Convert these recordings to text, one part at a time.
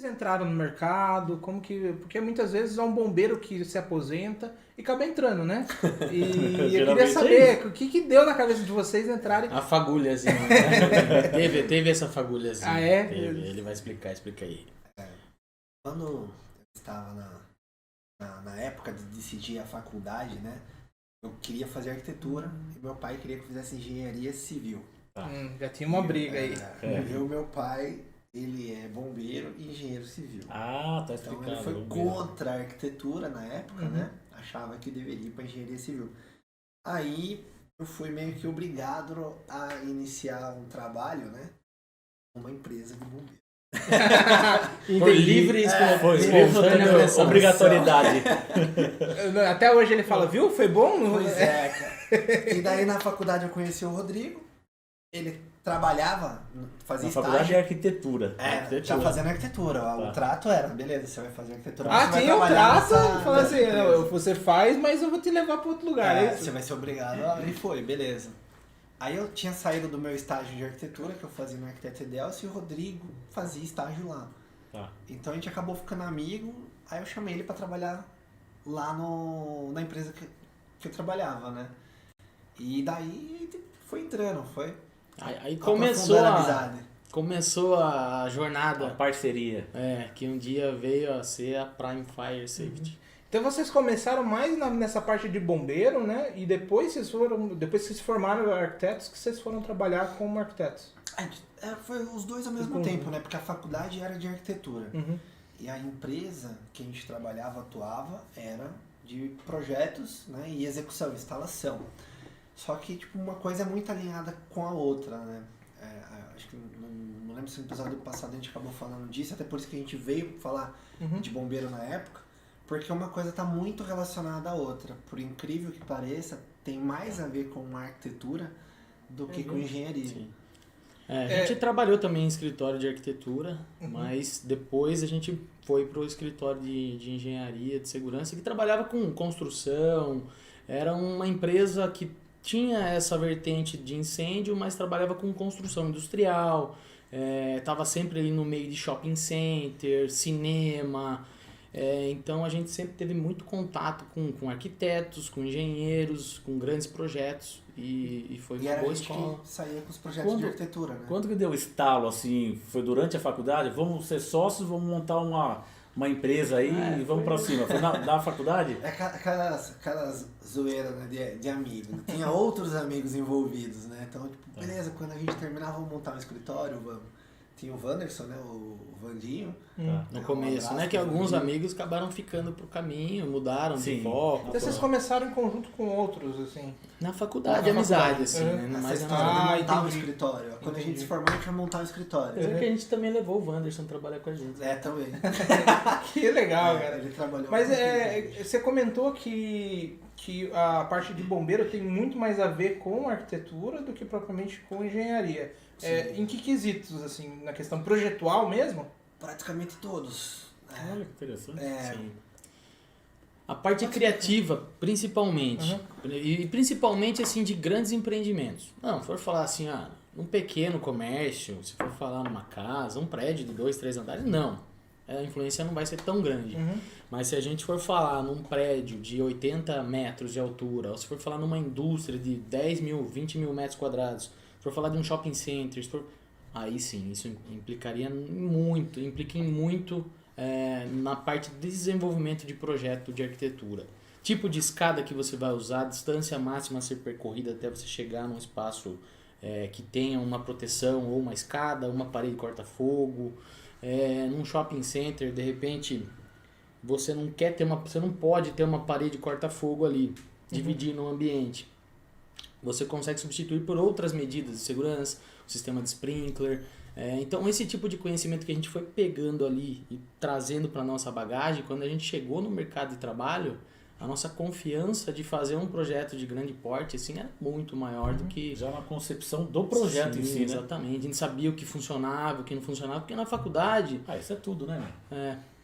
entraram no mercado? Porque muitas vezes é um bombeiro que se aposenta e acaba entrando, né? E eu queria saber o que deu na cabeça de vocês entrarem. A fagulhazinha, né? teve essa fagulhazinha. Ah, é? Ele vai explica aí. Quando eu estava na época de decidir a faculdade, né? Eu queria fazer arquitetura e meu pai queria que eu fizesse engenharia civil. Já tinha uma briga aí. Meu pai, ele é bombeiro e engenheiro civil. Ah, tá explicado. Então ele foi contra a arquitetura na época, né? Achava que deveria ir para engenharia civil. Aí eu fui meio que obrigado a iniciar um trabalho, né? Numa empresa de bombeiro. Por livre espontânea obrigatoriedade. Até hoje ele fala, viu? Foi bom? Pois é, cara. E daí na faculdade eu conheci o Rodrigo. Ele trabalhava, fazia estágio. Na faculdade de arquitetura. Já fazendo arquitetura. Tá. O trato era, beleza, você vai fazer arquitetura. Tinha um trato, falando assim, você faz, mas eu vou te levar para outro lugar. Você vai ser obrigado. E foi, beleza. Aí eu tinha saído do meu estágio de arquitetura, que eu fazia no Arquiteto Edelcio, e o Rodrigo fazia estágio lá. Tá. Então a gente acabou ficando amigo, aí eu chamei ele para trabalhar lá na empresa que eu trabalhava, né? E daí foi entrando, foi... Aí começou a jornada. A parceria. Que um dia veio a ser a Prime Fire Safety. Então vocês começaram mais nessa parte de bombeiro, né? E depois que vocês formaram arquitetos, que vocês foram trabalhar como arquitetos? Foi os dois ao mesmo tempo, né? Porque a faculdade era de arquitetura. E a empresa que a gente trabalhava, atuava, era de projetos, né? E execução, instalação. Só que, tipo, uma coisa é muito alinhada com a outra, né? Acho que não lembro se no episódio passado a gente acabou falando disso, até por isso que a gente veio falar de bombeiro na época, porque uma coisa está muito relacionada à outra. Por incrível que pareça, tem mais a ver com a arquitetura do que com engenharia. Sim. A gente trabalhou também em escritório de arquitetura, mas depois a gente foi para o escritório de engenharia, de segurança, que trabalhava com construção. Era uma empresa que tinha essa vertente de incêndio, mas trabalhava com construção industrial, estava sempre ali no meio de shopping center, cinema. Então a gente sempre teve muito contato com arquitetos, com engenheiros, com grandes projetos e foi uma boa escola. Que saía com os projetos de arquitetura, né? Quando que deu o estalo, assim, foi durante a faculdade? Vamos ser sócios, vamos montar uma empresa aí e vamos pra cima. Foi na faculdade? Aquelas zoeiras, né, de amigos. Tinha outros amigos envolvidos, né? Então, tipo, beleza, quando a gente terminava, vamos montar um escritório, tinha o Wanderson, né? O Vandinho. No começo, né? Que alguns amigos acabaram ficando pro caminho, mudaram de foco. Então vocês começaram em conjunto com outros, assim? Na faculdade, amizade, assim, né? Mas montar um escritório. Quando a gente se formou, a gente vai montar um escritório. Porque a gente também levou o Wanderson trabalhar com a gente. Também. Que legal, cara. Ele trabalhou. Mas você comentou que a parte de bombeiro tem muito mais a ver com arquitetura do que propriamente com engenharia. Em que quesitos, assim, na questão projetual mesmo? Praticamente todos. Olha que interessante. Sim. A parte criativa, principalmente. E principalmente, assim, de grandes empreendimentos. Não, se for falar assim, num pequeno comércio, se for falar numa casa, um prédio de 2, 3 andares, não. A influência não vai ser tão grande. Mas se a gente for falar num prédio de 80 metros de altura, ou se for falar numa indústria de 10 mil, 20 mil metros quadrados, se for falar de um shopping center, aí sim, isso implica em muito na parte de desenvolvimento de projeto de arquitetura. Tipo de escada que você vai usar, distância máxima a ser percorrida até você chegar num espaço que tenha uma proteção, ou uma escada, uma parede corta-fogo. Num shopping center, de repente, você não pode ter uma parede corta-fogo ali, dividir no ambiente. Você consegue substituir por outras medidas de segurança, o sistema de sprinkler. Então, esse tipo de conhecimento que a gente foi pegando ali e trazendo para a nossa bagagem, quando a gente chegou no mercado de trabalho, a nossa confiança de fazer um projeto de grande porte assim, era muito maior do que... Já na concepção do projeto em si, né? Exatamente. A gente sabia o que funcionava, o que não funcionava, porque na faculdade... isso é tudo, né?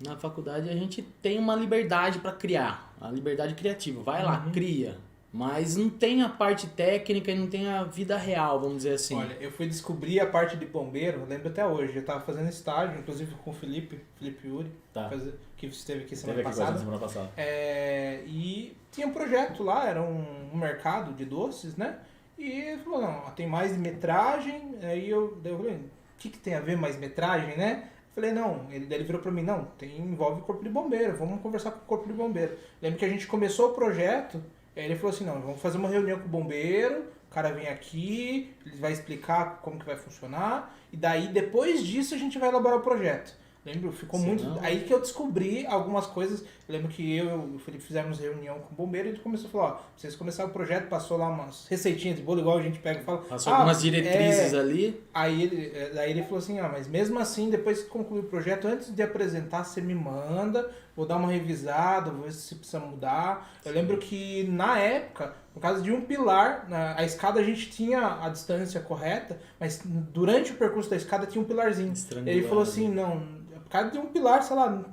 Na faculdade a gente tem uma liberdade para criar, a liberdade criativa. Vai lá, cria. Mas não tem a parte técnica e não tem a vida real, vamos dizer assim. Olha, eu fui descobrir a parte de bombeiro, eu lembro até hoje. Eu tava fazendo estágio, inclusive com o Felipe Yuri, Tá. que esteve aqui Teve semana aqui com a gente passada. semana passada. E tinha um projeto lá, era um mercado de doces, né? E ele falou, não, tem mais metragem. Daí eu falei, o que tem a ver mais metragem, né? Eu falei, não, daí ele virou pra mim, não, envolve corpo de bombeiro, vamos conversar com o corpo de bombeiro. Lembro que a gente começou o projeto, aí ele falou assim, não, vamos fazer uma reunião com o bombeiro, o cara vem aqui, ele vai explicar como que vai funcionar, e daí depois disso a gente vai elaborar o projeto. Lembro, ficou muito... Aí que eu descobri algumas coisas. Eu lembro que eu e o Felipe fizemos reunião com o bombeiro e ele começou a falar, ó, vocês começaram o projeto, passou lá umas receitinhas de bolo, igual a gente pega e fala... Passou algumas diretrizes ali. Daí ele falou assim, mas mesmo assim, depois que concluir o projeto, antes de apresentar, você me manda, vou dar uma revisada, vou ver se precisa mudar. Eu lembro que na época, por causa de um pilar, a escada a gente tinha a distância correta, mas durante o percurso da escada tinha um pilarzinho. Ele falou assim, não... Por causa de um pilar, sei lá,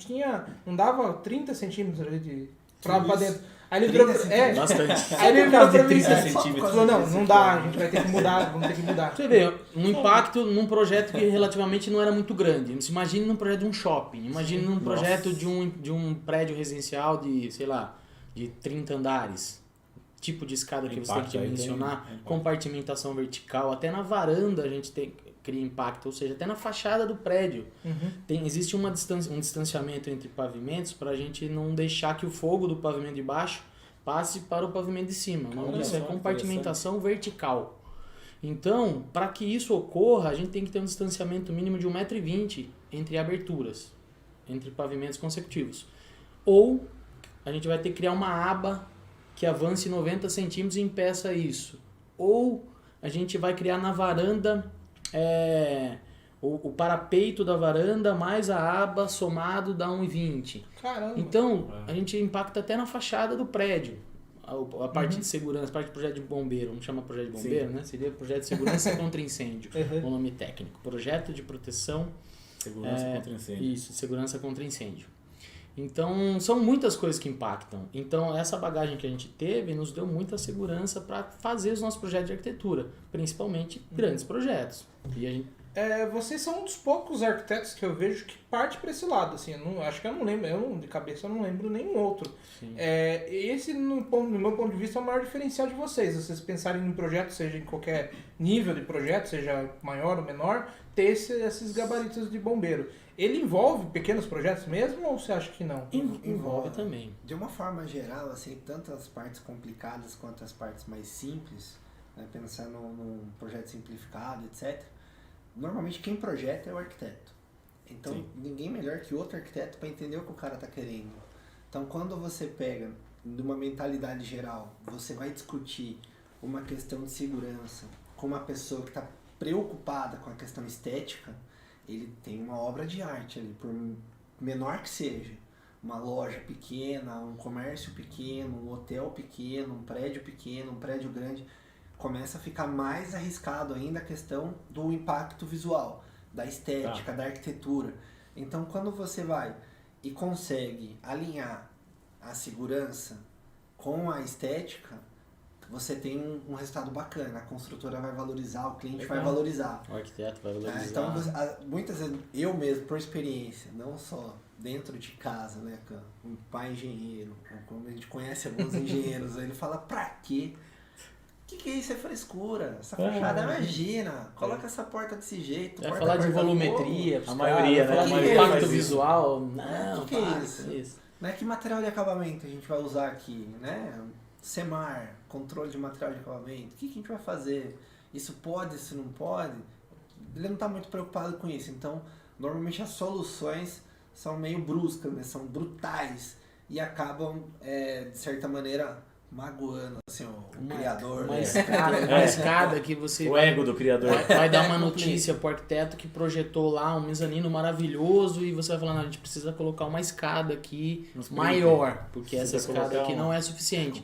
não dava 30 centímetros ali de trava pra dentro. Aí ele virou... Bastante. Aí ele virou pra mim, 30 centímetros. falou, não dá, a gente vai ter que mudar, vamos ter que mudar. Você vê, um impacto num projeto que relativamente não era muito grande. Se imagine num projeto de um shopping, imagine num projeto de um prédio residencial de, sei lá, de 30 andares. Tipo de escada que você tem que dimensionar, compartimentação vertical, até na varanda a gente cria impacto, ou seja, até na fachada do prédio. Existe um distanciamento entre pavimentos para a gente não deixar que o fogo do pavimento de baixo passe para o pavimento de cima. O nome disso é compartimentação vertical. Então, para que isso ocorra, a gente tem que ter um distanciamento mínimo de 1,20 m entre aberturas, entre pavimentos consecutivos. Ou a gente vai ter que criar uma aba que avance 90 centímetros e impeça isso. Ou a gente vai criar na varanda o parapeito da varanda mais a aba somado dá 1,20. Caramba. Então, a gente impacta até na fachada do prédio. A parte de segurança, a parte de projeto de bombeiro, não chama projeto de bombeiro, né? Seria projeto de segurança contra incêndio, o nome técnico. Projeto de proteção... Segurança contra incêndio. Isso, segurança contra incêndio. Então, são muitas coisas que impactam. Então, essa bagagem que a gente teve nos deu muita segurança para fazer os nossos projetos de arquitetura, principalmente grandes projetos. E a gente... vocês são um dos poucos arquitetos que eu vejo que parte para esse lado, assim, acho que eu não lembro, de cabeça eu não lembro nenhum outro. Esse, no meu ponto de vista, é o maior diferencial de vocês pensarem em um projeto, seja em qualquer nível de projeto, seja maior ou menor, ter esses gabaritos de bombeiro. Ele envolve pequenos projetos mesmo ou você acha que não? Envolve também. De uma forma geral, assim, tanto as partes complicadas quanto as partes mais simples, né, pensando num projeto simplificado, etc., normalmente quem projeta é o arquiteto. Então, ninguém melhor que outro arquiteto para entender o que o cara está querendo. Então, quando você pega, de uma mentalidade geral, você vai discutir uma questão de segurança com uma pessoa que está preocupada com a questão estética, ele tem uma obra de arte ali, por menor que seja. Uma loja pequena, um comércio pequeno, um hotel pequeno, um prédio grande. Começa a ficar mais arriscado ainda a questão do impacto visual, da estética, da arquitetura. Então, quando você vai e consegue alinhar a segurança com a estética, você tem um resultado bacana. A construtora vai valorizar, o cliente vai valorizar. O arquiteto vai valorizar. Então, muitas vezes, eu mesmo, por experiência, não só dentro de casa, né, um pai engenheiro, como a gente conhece alguns engenheiros, ele fala, pra quê? O que é isso? É frescura. Essa fachada, imagina. Coloca essa porta desse jeito. Vai falar de volumetria. A maioria, né? Falar de impacto visual. Não, que é isso? Né? Que material de acabamento a gente vai usar aqui? Né? SEMAR, controle de material de acabamento. O que a gente vai fazer? Isso pode, isso não pode? Ele não está muito preocupado com isso. Então, normalmente as soluções são meio bruscas, né? São brutais. E acabam, de certa maneira, magoando assim, o criador. Uma escada que você... O ego do criador. Vai dar uma notícia pro arquiteto que projetou lá um mezanino maravilhoso e você vai falar, não, a gente precisa colocar uma escada aqui maior, porque essa escada aqui não é suficiente.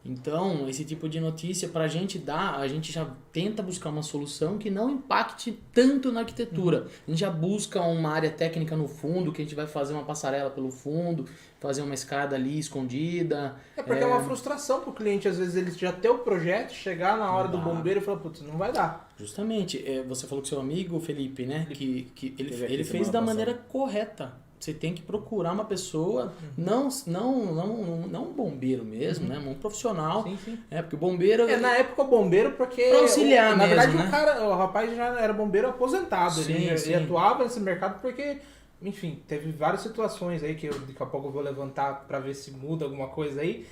Então, esse tipo de notícia, para a gente dar, a gente já tenta buscar uma solução que não impacte tanto na arquitetura. A gente já busca uma área técnica no fundo, que a gente vai fazer uma passarela pelo fundo, fazer uma escada ali escondida. É porque é uma frustração pro cliente, às vezes ele já ter o projeto, chegar na hora do bombeiro e falar, putz, não vai dar. Justamente, você falou que seu amigo, Felipe, né, que ele fez semana da passada. maneira correta. Você tem que procurar uma pessoa, não um bombeiro mesmo, né? Um profissional. Sim, sim. Porque o bombeiro... Na época o bombeiro, porque... Pra auxiliar na mesmo, verdade, né? o rapaz já era bombeiro aposentado. Sim, ele sim. atuava nesse mercado porque, enfim, teve várias situações aí que daqui a pouco eu vou levantar pra ver se muda alguma coisa aí.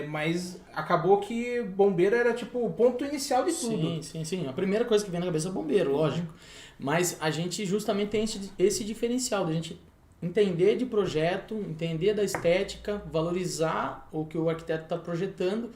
Mas acabou que bombeiro era tipo o ponto inicial de tudo. Sim. A primeira coisa que vem na cabeça é bombeiro, lógico. Mas a gente justamente tem esse diferencial da gente entender de projeto, entender da estética, valorizar o que o arquiteto está projetando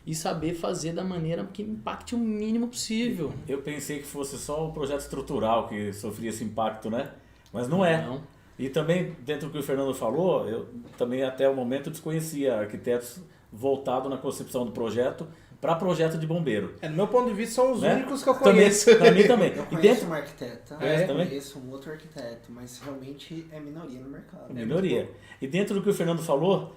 e saber fazer da maneira que impacte o mínimo possível. Eu pensei que fosse só o projeto estrutural que sofria esse impacto, né? Mas não é. Não. E também, dentro do que o Fernando falou, eu também até o momento desconhecia arquitetos voltados na concepção do projeto para projeto de bombeiro. No meu ponto de vista, são os Né? únicos que eu Também, conheço. pra mim também. Eu E conheço dentro, uma arquiteta, É, também? conheço um outro arquiteto, mas realmente é minoria no mercado. minoria. E dentro do que o Fernando falou,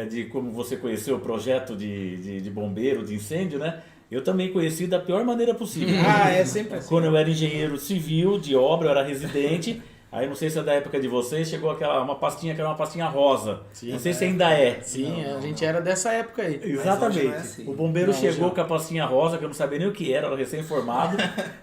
de como você conheceu o projeto de bombeiro, de incêndio, né? Eu também conheci da pior maneira possível. É sempre assim. Quando eu era engenheiro civil, de obra, eu era residente. Aí não sei se é da época de vocês, chegou uma pastinha que era uma pastinha rosa. Sim, não sei se ainda é. Sim, a gente era dessa época aí. Exatamente. não é assim. O bombeiro Não, chegou já. com a pastinha rosa, que eu não sabia nem o que era recém-formado.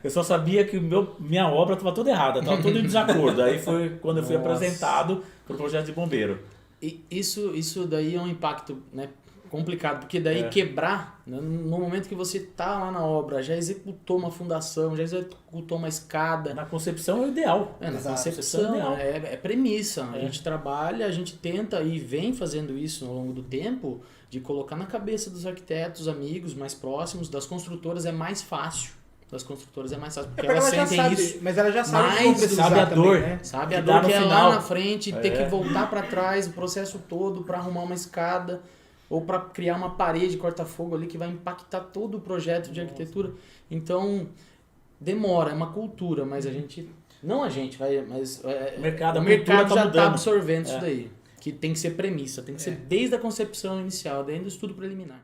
Eu só sabia que minha obra estava toda errada, estava tudo em desacordo. Aí foi quando eu fui Nossa. apresentado para o projeto de bombeiro. E isso daí é um impacto, né, complicado, porque daí quebrar, né, no momento que você tá lá na obra, já executou uma fundação, já executou uma escada, Na concepção é o ideal. na Exato, concepção, ideal. é premissa. A gente trabalha, a gente tenta e vem fazendo isso ao longo do tempo, de colocar na cabeça dos arquitetos, amigos mais próximos, das construtoras é mais fácil. Das construtoras é mais fácil, porque Porque elas ela já sentem sabe, isso. mas ela já sabe que Mais vão do- precisar sabe a também, dor. né? Sabe, Que a dá dor no que é final. lá na frente, ter que voltar para trás o processo todo para arrumar uma escada ou para criar uma parede corta-fogo ali que vai impactar todo o projeto de arquitetura. Então, demora, é uma cultura, mas a gente... Não a gente, mas O mercado, o a mercado cultura tá já está mudando. absorvendo isso daí. Que tem que ser premissa, tem que ser desde a concepção inicial, desde o estudo preliminar.